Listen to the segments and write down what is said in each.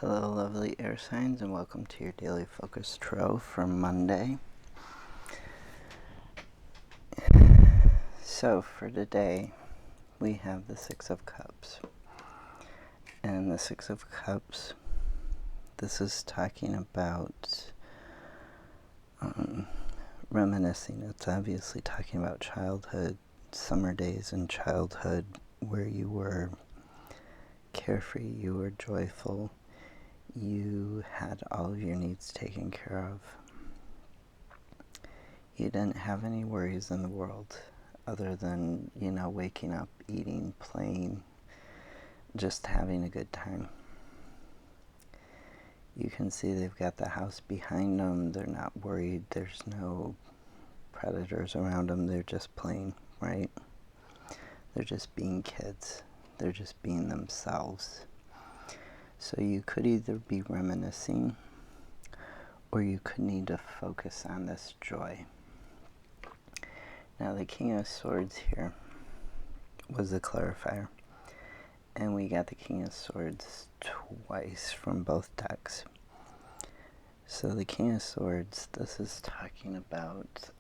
Hello, lovely air signs, and welcome to your daily focus tarot for Monday. So, for today, we have the Six of Cups. And the Six of Cups, this is talking about reminiscing. It's obviously talking about childhood, summer days in childhood, where you were carefree, you were joyful, you had all of your needs taken care of. You didn't have any worries in the world other than, waking up, eating, playing, just having a good time. You can see they've got the house behind them. They're not worried. There's no predators around them. They're just playing, right? They're just being kids. They're just being themselves. So you could either be reminiscing or you could need to focus on this joy. Now the King of Swords here was the clarifier. And we got the King of Swords twice from both decks. So the King of Swords, this is talking about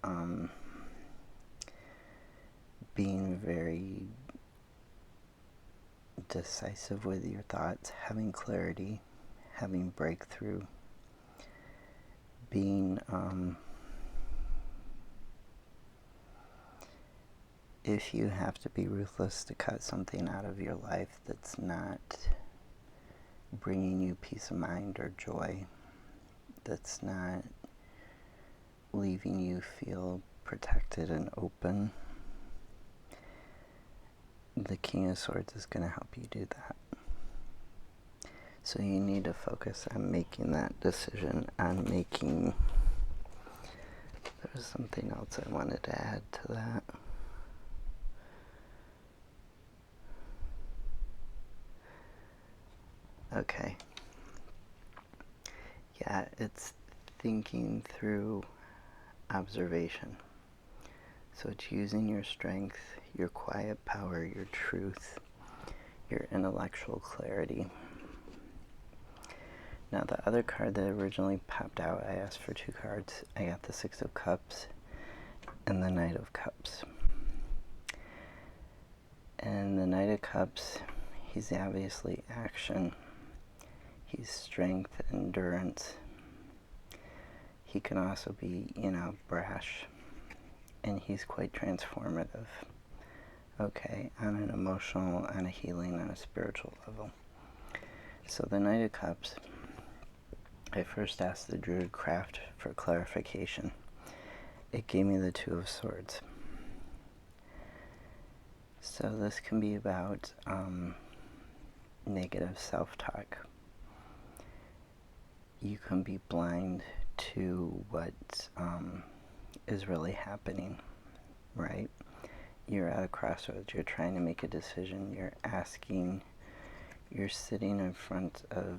being very decisive with your thoughts, having clarity, having breakthrough, being if you have to be ruthless to cut something out of your life that's not bringing you peace of mind or joy, that's not leaving you feel protected and open, the King of Swords is going to help you do that. So you need to focus on making that decision, on making... There's something else I wanted to add to that. Okay. Yeah, it's thinking through observation. So it's using your strength, your quiet power, your truth, your intellectual clarity. Now the other card that originally popped out, I asked for two cards. I got the Six of Cups and the Knight of Cups. And the Knight of Cups, he's obviously action. He's strength, endurance. He can also be, brash. And he's quite transformative. Okay, on an emotional, on a healing, on a spiritual level. So the Knight of Cups, I first asked the Druid Craft for clarification. It gave me the Two of Swords. So this can be about negative self-talk. You can be blind to what is really happening, right? You're at a crossroads. You're trying to make a decision. You're asking. You're sitting in front of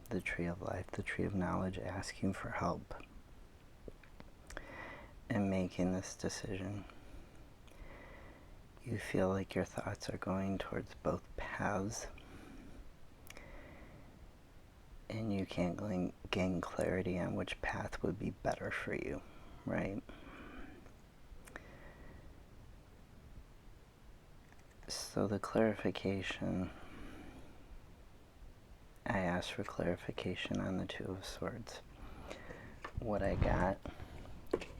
the tree of life, the tree of knowledge, asking for help and making this decision. You feel like your thoughts are going towards both paths, and you can't gain clarity on which path would be better for you, right? So the clarification, I asked for clarification on the Two of Swords. What I got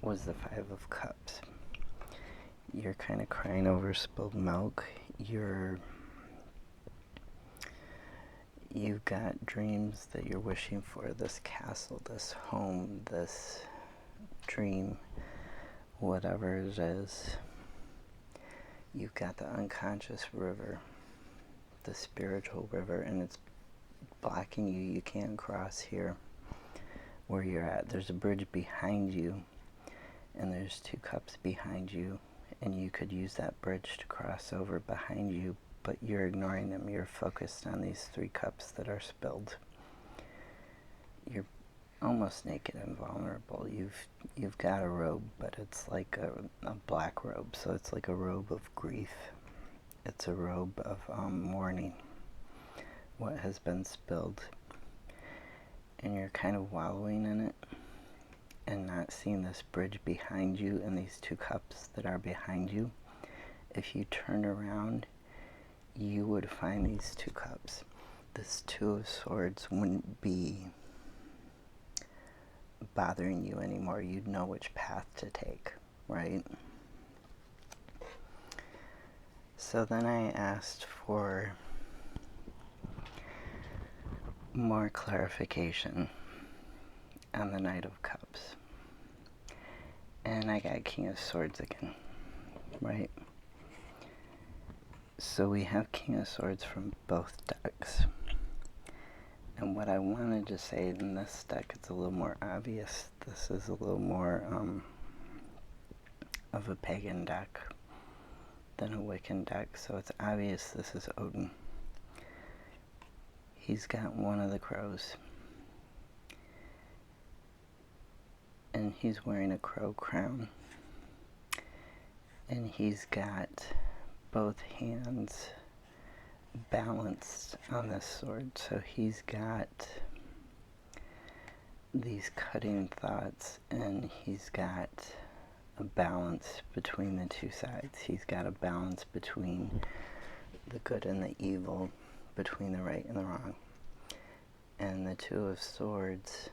was the Five of Cups. You're kind of crying over spilled milk. You've got dreams that you're wishing for, this castle, this home, this dream, whatever it is. You've got the unconscious river, the spiritual river, and it's blocking you. You can't cross here where you're at. There's a bridge behind you, and there's two cups behind you, and you could use that bridge to cross over behind you, but you're ignoring them. You're focused on these three cups that are spilled. You're almost naked and vulnerable. You've got a robe, but it's like a black robe, so it's like a robe of grief. It's a robe of mourning. what has been spilled, and you're kind of wallowing in it and not seeing this bridge behind you and these two cups that are behind you, if you turned around, you would find these two cups. This Two of Swords wouldn't be bothering you anymore. You'd know which path to take, right? So then I asked for more clarification on the Knight of Cups. And I got King of Swords again, right? So we have King of Swords from both decks. And what I wanted to say in this deck, it's a little more obvious. This is a little more of a pagan deck than a Wiccan deck, so it's obvious this is Odin. He's got one of the crows, and he's wearing a crow crown, and he's got both hands balanced on this sword. So he's got these cutting thoughts, and he's got a balance between the two sides. He's got a balance between the good and the evil, between the right and the wrong. And the Two of Swords,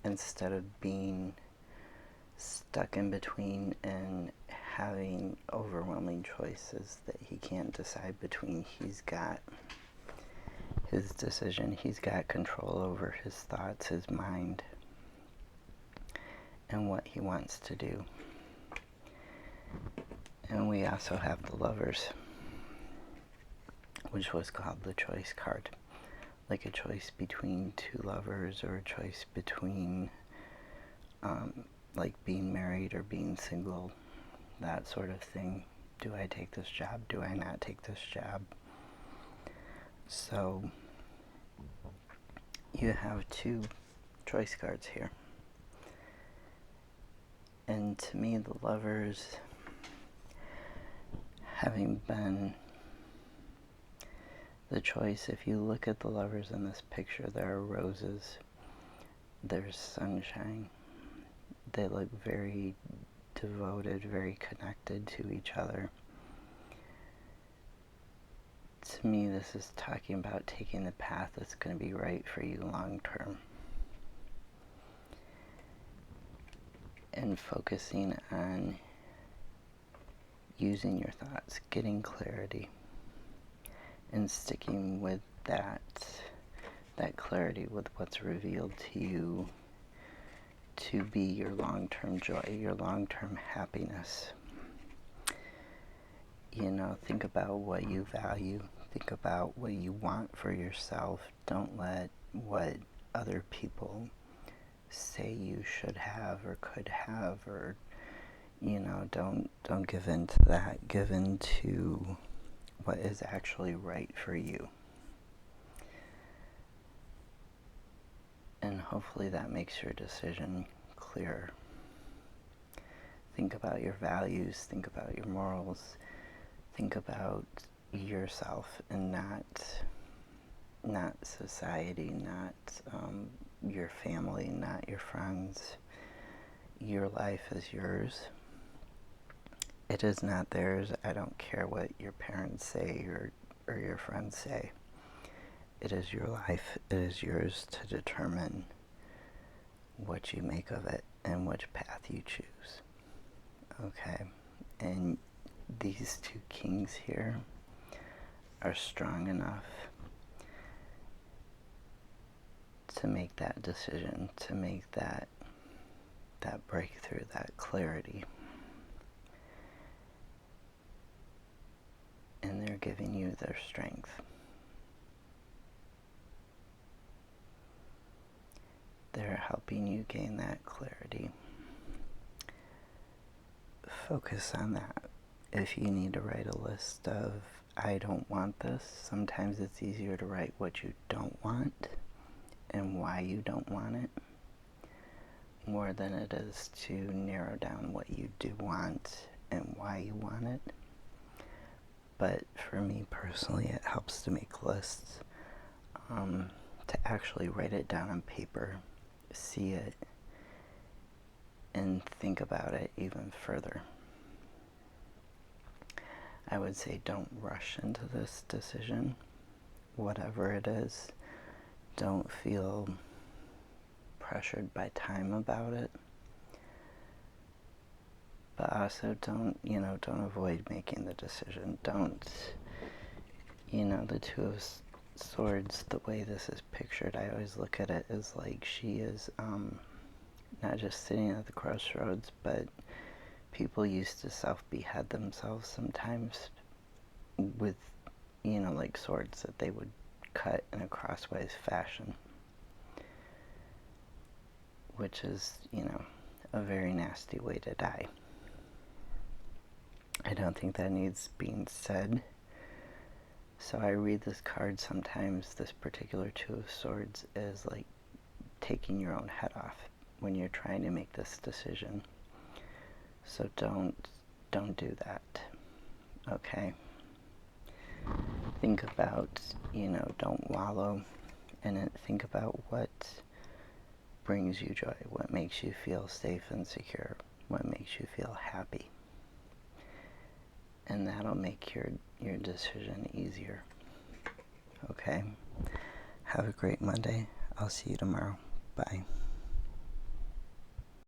instead of being stuck in between and having overwhelming choices that he can't decide between, he's got his decision. He's got control over his thoughts, his mind, and what he wants to do. And we also have the Lovers, which was called the choice card. Like a choice between two lovers, or a choice between like being married or being single, that sort of thing. Do I take this job? Do I not take this job? So you have two choice cards here. And to me, the Lovers, having been the choice, if you look at the Lovers in this picture, there are roses, there's sunshine. They look very devoted, very connected to each other. To me, this is talking about taking the path that's going to be right for you long term. And focusing on using your thoughts, getting clarity, and sticking with that clarity, with what's revealed to you to be your long-term joy, your long-term happiness. You know, think about what you value. Think about what you want for yourself. Don't let what other people say you should have or could have, or, you know, don't give in to that. Give in to what is actually right for you. And hopefully that makes your decision clearer. Think about your values, think about your morals, think about yourself, and not society, not your family, not your friends. Your life is yours. It is not theirs. I don't care what your parents say or your friends say. It is your life. It is yours to determine what you make of it and which path you choose. Okay? And these two kings here are strong enough to make that decision, to make that breakthrough, that clarity. And they're giving you their strength. They're helping you gain that clarity. Focus on that. If you need to write a list of, I don't want this, sometimes it's easier to write what you don't want and why you don't want it, more than it is to narrow down what you do want and why you want it. But for me personally, it helps to make lists. to actually write it down on paper, see it, and think about it even further. I would say don't rush into this decision, whatever it is. Don't feel pressured by time about it. But also don't avoid making the decision. Don't, the Two of Swords, the way this is pictured, I always look at it as like she is not just sitting at the crossroads, but people used to self-behead themselves sometimes with, like swords that they would cut in a crosswise fashion, which is, a very nasty way to die. I don't think that needs being said. So I read this card sometimes, this particular Two of Swords, is like taking your own head off when you're trying to make this decision. So don't do that, okay? Think about, don't wallow in it. Think about what brings you joy, what makes you feel safe and secure, what makes you feel happy. And that'll make your decision easier. Okay? Have a great Monday. I'll see you tomorrow. Bye.